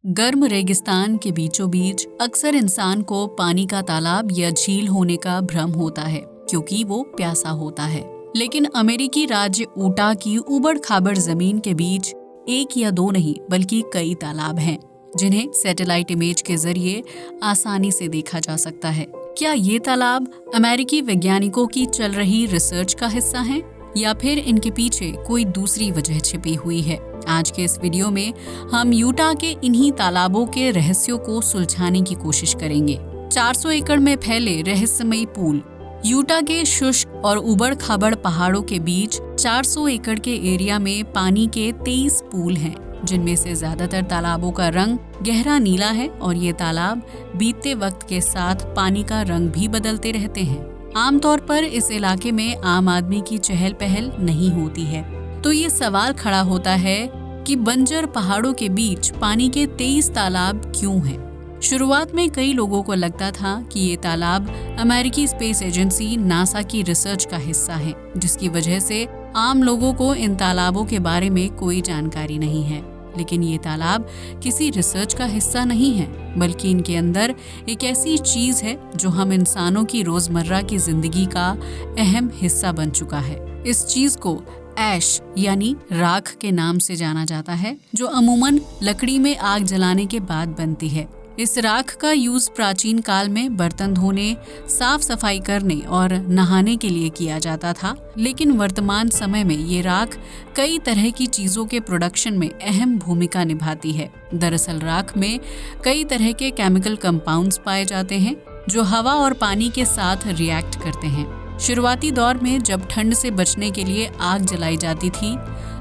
गर्म रेगिस्तान के बीचों बीच अक्सर इंसान को पानी का तालाब या झील होने का भ्रम होता है क्योंकि वो प्यासा होता है। लेकिन अमेरिकी राज्य ऊटा की उबड़-खाबड़ जमीन के बीच एक या दो नहीं बल्कि कई तालाब हैं, जिन्हें सैटेलाइट इमेज के जरिए आसानी से देखा जा सकता है। क्या ये तालाब अमेरिकी वैज्ञानिकों की चल रही रिसर्च का हिस्सा हैं या फिर इनके पीछे कोई दूसरी वजह छिपी हुई है? आज के इस वीडियो में हम यूटा के इन्हीं तालाबों के रहस्यों को सुलझाने की कोशिश करेंगे। 400 एकड़ में फैले रहस्यमयी पूल। यूटा के शुष्क और उबड़-खाबड़ पहाड़ों के बीच 400 एकड़ के एरिया में पानी के 23 पूल हैं, जिनमें से ज्यादातर तालाबों का रंग गहरा नीला है और ये तालाब बीतते वक्त के साथ पानी का रंग भी बदलते रहते हैं। आमतौर पर इस इलाके में आम आदमी की चहल पहल नहीं होती है, तो ये सवाल खड़ा होता है कि बंजर पहाड़ों के बीच पानी के 23 तालाब क्यों हैं? शुरुआत में कई लोगों को लगता था कि ये तालाब अमेरिकी स्पेस एजेंसी नासा की रिसर्च का हिस्सा है, जिसकी वजह से आम लोगों को इन तालाबों के बारे में कोई जानकारी नहीं है। लेकिन ये तालाब किसी रिसर्च का हिस्सा नहीं है, बल्कि इनके अंदर एक ऐसी चीज है जो हम इंसानों की रोजमर्रा की जिंदगी का अहम हिस्सा बन चुका है। इस चीज को ऐश यानी राख के नाम से जाना जाता है, जो अमूमन लकड़ी में आग जलाने के बाद बनती है। इस राख का यूज प्राचीन काल में बर्तन धोने, साफ सफाई करने और नहाने के लिए किया जाता था, लेकिन वर्तमान समय में ये राख कई तरह की चीजों के प्रोडक्शन में अहम भूमिका निभाती है। दरअसल राख में कई तरह के केमिकल कंपाउंड्स पाए जाते हैं जो हवा और पानी के साथ रिएक्ट करते हैं। शुरुआती दौर में जब ठंड से बचने के लिए आग जलाई जाती थी,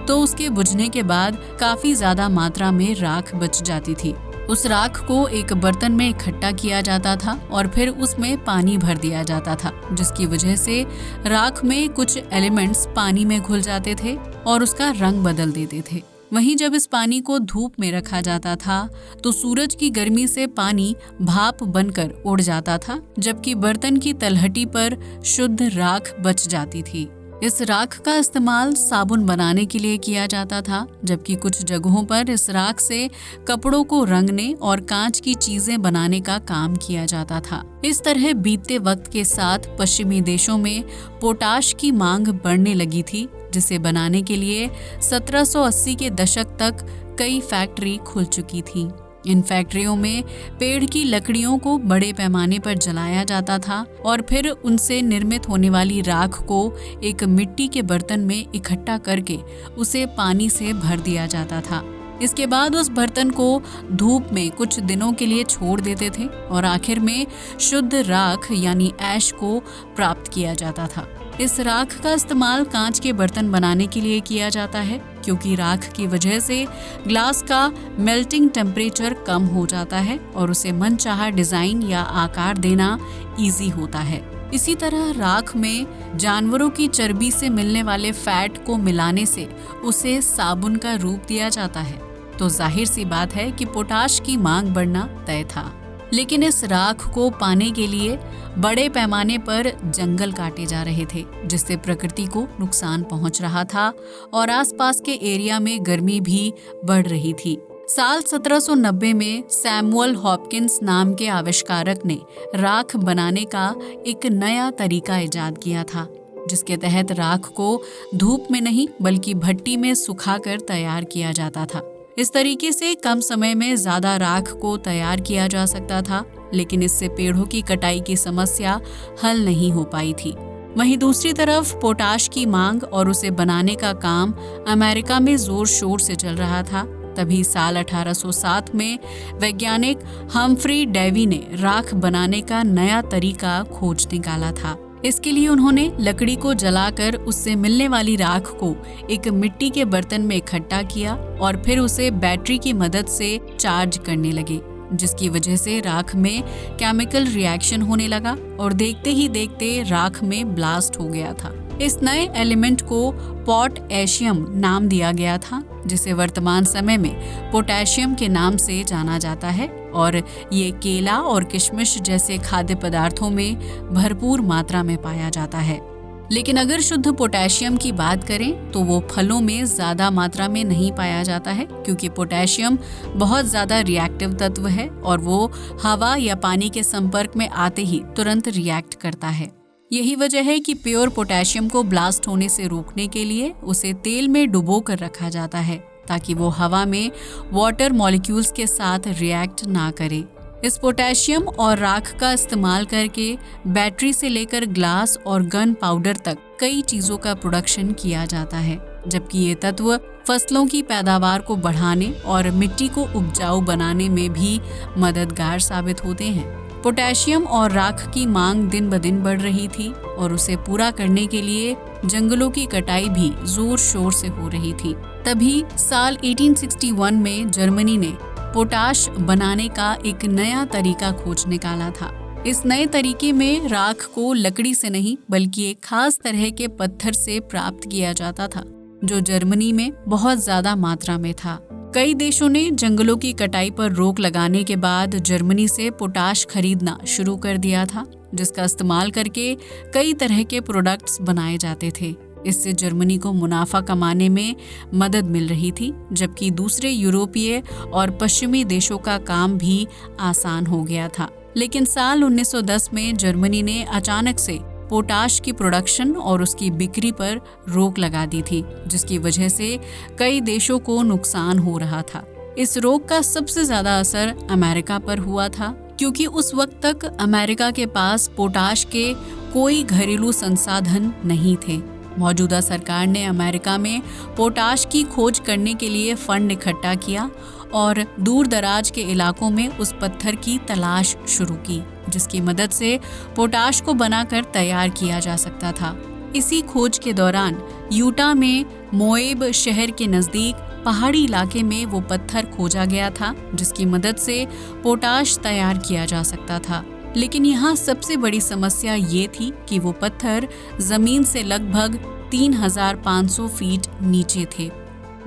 तो उसके बुझने के बाद काफी ज्यादा मात्रा में राख बच जाती थी। उस राख को एक बर्तन में इकट्ठा किया जाता था और फिर उसमें पानी भर दिया जाता था, जिसकी वजह से राख में कुछ एलिमेंट्स पानी में घुल जाते थे और उसका रंग बदल देते थे। वहीं जब इस पानी को धूप में रखा जाता था, तो सूरज की गर्मी से पानी भाप बनकर उड़ जाता था, जबकि बर्तन की तलहटी पर शुद्ध राख बच जाती थी। इस राख का इस्तेमाल साबुन बनाने के लिए किया जाता था, जबकि कुछ जगहों पर इस राख से कपड़ों को रंगने और कांच की चीजें बनाने का काम किया जाता था। इस तरह बीतते वक्त के साथ पश्चिमी देशों में पोटाश की मांग बढ़ने लगी थी, जिसे बनाने के लिए 1780 के दशक तक कई फैक्ट्री खुल चुकी थी। इन फैक्ट्रियों में पेड़ की लकड़ियों को बड़े पैमाने पर जलाया जाता था और फिर उनसे निर्मित होने वाली राख को एक मिट्टी के बर्तन में इकट्ठा करके उसे पानी से भर दिया जाता था। इसके बाद उस बर्तन को धूप में कुछ दिनों के लिए छोड़ देते थे और आखिर में शुद्ध राख यानी ऐश को प्राप्त किया जाता था। इस राख का इस्तेमाल कांच के बर्तन बनाने के लिए किया जाता है, क्योंकि राख की वजह से ग्लास का मेल्टिंग टेम्परेचर कम हो जाता है और उसे मनचाहा डिजाइन या आकार देना इजी होता है। इसी तरह राख में जानवरों की चर्बी से मिलने वाले फैट को मिलाने से उसे साबुन का रूप दिया जाता है। तो जाहिर सी बात है कि पोटाश की मांग बढ़ना तय था। लेकिन इस राख को पाने के लिए बड़े पैमाने पर जंगल काटे जा रहे थे, जिससे प्रकृति को नुकसान पहुंच रहा था और आसपास के एरिया में गर्मी भी बढ़ रही थी। साल 1790 में सैमुअल हॉपकिंस नाम के आविष्कारक ने राख बनाने का एक नया तरीका इजाद किया था, जिसके तहत राख को धूप में नहीं बल्कि भट्टी में सुखाकर तैयार किया जाता था। इस तरीके से कम समय में ज्यादा राख को तैयार किया जा सकता था, लेकिन इससे पेड़ों की कटाई की समस्या हल नहीं हो पाई थी। वहीं दूसरी तरफ पोटाश की मांग और उसे बनाने का काम अमेरिका में जोर शोर से चल रहा था। तभी साल 1807 में वैज्ञानिक हम्फ्री डेवी ने राख बनाने का नया तरीका खोज निकाला था। इसके लिए उन्होंने लकड़ी को जलाकर उससे मिलने वाली राख को एक मिट्टी के बर्तन में इकट्ठा किया और फिर उसे बैटरी की मदद से चार्ज करने लगे, जिसकी वजह से राख में केमिकल रिएक्शन होने लगा और देखते ही देखते राख में ब्लास्ट हो गया था। इस नए एलिमेंट को पोटैशियम नाम दिया गया था, जिसे वर्तमान समय में पोटेशियम के नाम से जाना जाता है और ये केला और किशमिश जैसे खाद्य पदार्थों में भरपूर मात्रा में पाया जाता है। लेकिन अगर शुद्ध पोटेशियम की बात करें तो वो फलों में ज्यादा मात्रा में नहीं पाया जाता है, क्योंकि पोटेशियम बहुत ज्यादा रिएक्टिव तत्व है और वो हवा या पानी के संपर्क में आते ही तुरंत रिएक्ट करता है। यही वजह है कि प्योर पोटेशियम को ब्लास्ट होने से रोकने के लिए उसे तेल में डुबो कर रखा जाता है, ताकि वो हवा में वाटर मॉलिक्यूल्स के साथ रिएक्ट ना करे। इस पोटेशियम और राख का इस्तेमाल करके बैटरी से लेकर ग्लास और गन पाउडर तक कई चीजों का प्रोडक्शन किया जाता है, जबकि ये तत्व फसलों की पैदावार को बढ़ाने और मिट्टी को उपजाऊ बनाने में भी मददगार साबित होते हैं। पोटेशियम और राख की मांग दिन ब दिन बढ़ रही थी और उसे पूरा करने के लिए जंगलों की कटाई भी जोर शोर से हो रही थी। तभी साल 1861 में जर्मनी ने पोटाश बनाने का एक नया तरीका खोज निकाला था। इस नए तरीके में राख को लकड़ी से नहीं बल्कि एक खास तरह के पत्थर से प्राप्त किया जाता था, जो जर्मनी में बहुत ज्यादा मात्रा में था। कई देशों ने जंगलों की कटाई पर रोक लगाने के बाद जर्मनी से पोटाश खरीदना शुरू कर दिया था, जिसका इस्तेमाल करके कई तरह के प्रोडक्ट्स बनाए जाते थे। इससे जर्मनी को मुनाफा कमाने में मदद मिल रही थी, जबकि दूसरे यूरोपीय और पश्चिमी देशों का काम भी आसान हो गया था। लेकिन साल 1910 में जर्मनी ने अचानक से पोटाश की प्रोडक्शन और उसकी बिक्री पर रोक लगा दी थी, जिसकी वजह से कई देशों को नुकसान हो रहा था। इस रोक का सबसे ज्यादा असर अमेरिका पर हुआ था, क्योंकि उस वक्त तक अमेरिका के पास पोटाश के कोई घरेलू संसाधन नहीं थे। मौजूदा सरकार ने अमेरिका में पोटाश की खोज करने के लिए फंड इकट्ठा किया और दूर दराज के इलाकों में उस पत्थर की तलाश शुरू की, जिसकी मदद से पोटाश को बनाकर तैयार किया जा सकता था। इसी खोज के दौरान यूटा में मोएब शहर के नजदीक पहाड़ी इलाके में वो पत्थर खोजा गया था, जिसकी मदद से पोटाश तैयार किया जा सकता था। लेकिन यहाँ सबसे बड़ी समस्या ये थी कि वो पत्थर जमीन से लगभग 3500 फीट नीचे थे,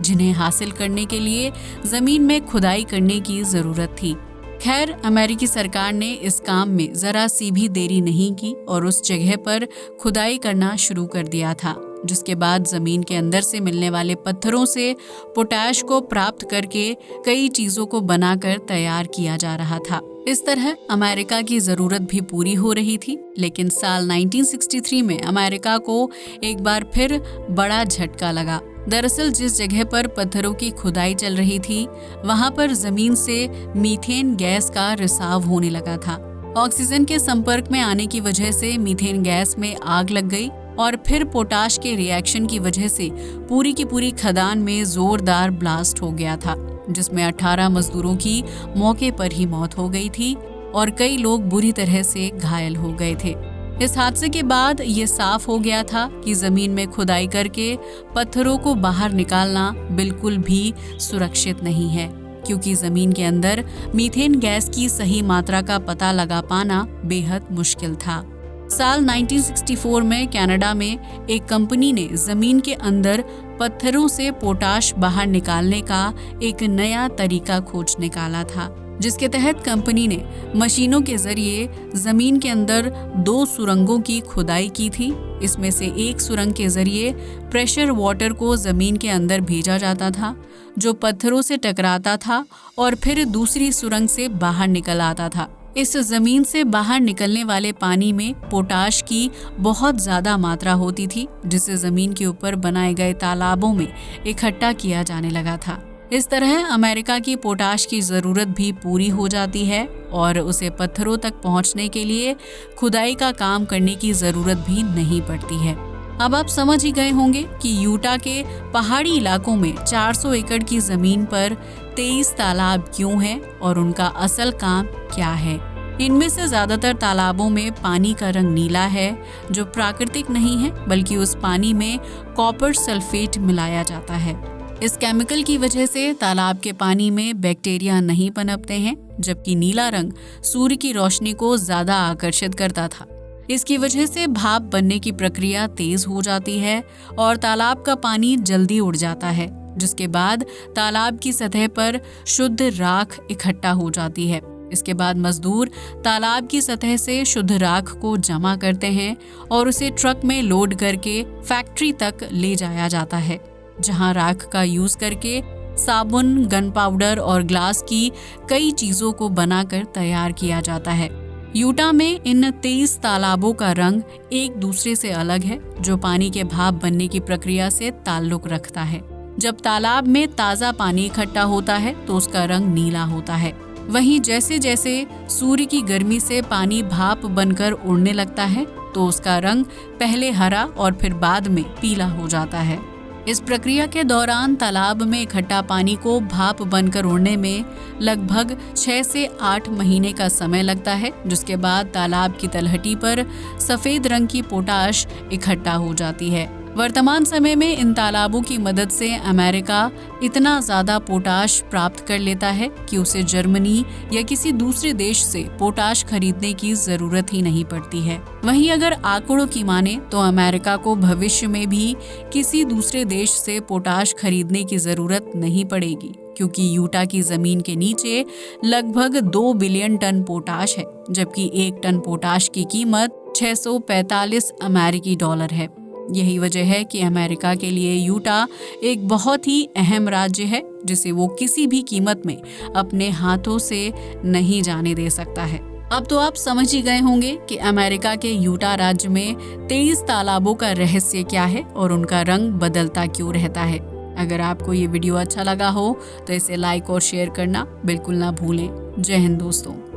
जिन्हें हासिल करने के लिए जमीन में खुदाई करने की जरूरत थी। खैर, अमेरिकी सरकार ने इस काम में जरा सी भी देरी नहीं की और उस जगह पर खुदाई करना शुरू कर दिया था, जिसके बाद जमीन के अंदर से मिलने वाले पत्थरों से पोटाश को प्राप्त करके कई चीजों को बनाकर तैयार किया जा रहा था। इस तरह अमेरिका की जरूरत भी पूरी हो रही थी। लेकिन साल 1963 में अमेरिका को एक बार फिर बड़ा झटका लगा। दरअसल जिस जगह पर पत्थरों की खुदाई चल रही थी, वहां पर जमीन से मीथेन गैस का रिसाव होने लगा था। ऑक्सीजन के संपर्क में आने की वजह से मीथेन गैस में आग लग गई और फिर पोटाश के रिएक्शन की वजह से पूरी की पूरी खदान में जोरदार ब्लास्ट हो गया था, जिसमें 18 मजदूरों की मौके पर ही मौत हो गई थी और कई लोग बुरी तरह से घायल हो गए थे। इस हादसे के बाद ये साफ हो गया था कि जमीन में खुदाई करके पत्थरों को बाहर निकालना बिल्कुल भी सुरक्षित नहीं है, क्योंकि जमीन के अंदर मीथेन गैस की सही मात्रा का पता लगा पाना बेहद मुश्किल था। साल 1964 में कनाडा में एक कंपनी ने जमीन के अंदर पत्थरों से पोटाश बाहर निकालने का एक नया तरीका खोज निकाला था, जिसके तहत कंपनी ने मशीनों के जरिए जमीन के अंदर 2 सुरंगों की खुदाई की थी। इसमें से एक सुरंग के जरिए प्रेशर वाटर को जमीन के अंदर भेजा जाता था, जो पत्थरों से टकराता था और फिर दूसरी सुरंग से बाहर निकल आता था। इस जमीन से बाहर निकलने वाले पानी में पोटाश की बहुत ज्यादा मात्रा होती थी, जिसे जमीन के ऊपर बनाए गए तालाबों में इकट्ठा किया जाने लगा था। इस तरह अमेरिका की पोटाश की जरूरत भी पूरी हो जाती है और उसे पत्थरों तक पहुंचने के लिए खुदाई का काम करने की जरूरत भी नहीं पड़ती है। अब आप समझ ही गए होंगे कि यूटा के पहाड़ी इलाकों में 400 एकड़ की जमीन पर 23 तालाब क्यों हैं और उनका असल काम क्या है। इनमें से ज्यादातर तालाबों में पानी का रंग नीला है, जो प्राकृतिक नहीं है, बल्कि उस पानी में कॉपर सल्फेट मिलाया जाता है। इस केमिकल की वजह से तालाब के पानी में बैक्टीरिया नहीं पनपते हैं, जबकि नीला रंग सूर्य की रोशनी को ज्यादा आकर्षित करता था। इसकी वजह से भाप बनने की प्रक्रिया तेज हो जाती है और तालाब का पानी जल्दी उड़ जाता है, जिसके बाद तालाब की सतह पर शुद्ध राख इकट्ठा हो जाती है। इसके बाद मजदूर तालाब की सतह से शुद्ध राख को जमा करते हैं और उसे ट्रक में लोड करके फैक्ट्री तक ले जाया जाता है, जहां राख का यूज करके साबुन, गन पाउडर और ग्लास की कई चीजों को बनाकर तैयार किया जाता है। यूटा में इन 23 तालाबों का रंग एक दूसरे से अलग है, जो पानी के भाप बनने की प्रक्रिया से ताल्लुक रखता है। जब तालाब में ताज़ा पानी इकट्ठा होता है तो उसका रंग नीला होता है। वहीं जैसे जैसे सूर्य की गर्मी से पानी भाप बनकर उड़ने लगता है तो उसका रंग पहले हरा और फिर बाद में पीला हो जाता है। इस प्रक्रिया के दौरान तालाब में इकट्ठा पानी को भाप बनकर उड़ने में लगभग 6 से 8 महीने का समय लगता है, जिसके बाद तालाब की तलहटी पर सफेद रंग की पोटाश इकट्ठा हो जाती है। वर्तमान समय में इन तालाबों की मदद से अमेरिका इतना ज्यादा पोटाश प्राप्त कर लेता है कि उसे जर्मनी या किसी दूसरे देश से पोटाश खरीदने की जरूरत ही नहीं पड़ती है। वहीं अगर आंकड़ों की माने तो अमेरिका को भविष्य में भी किसी दूसरे देश से पोटाश खरीदने की जरूरत नहीं पड़ेगी, क्योंकि यूटा की जमीन के नीचे लगभग 2 बिलियन टन पोटाश है, जबकि 1 टन पोटाश की कीमत 645 अमेरिकी डॉलर है। यही वजह है कि अमेरिका के लिए यूटा एक बहुत ही अहम राज्य है, जिसे वो किसी भी कीमत में अपने हाथों से नहीं जाने दे सकता है। अब तो आप समझ ही गए होंगे कि अमेरिका के यूटा राज्य में 23 तालाबों का रहस्य क्या है और उनका रंग बदलता क्यों रहता है। अगर आपको ये वीडियो अच्छा लगा हो तो इसे लाइक और शेयर करना बिल्कुल ना भूलें। जय हिंद दोस्तों।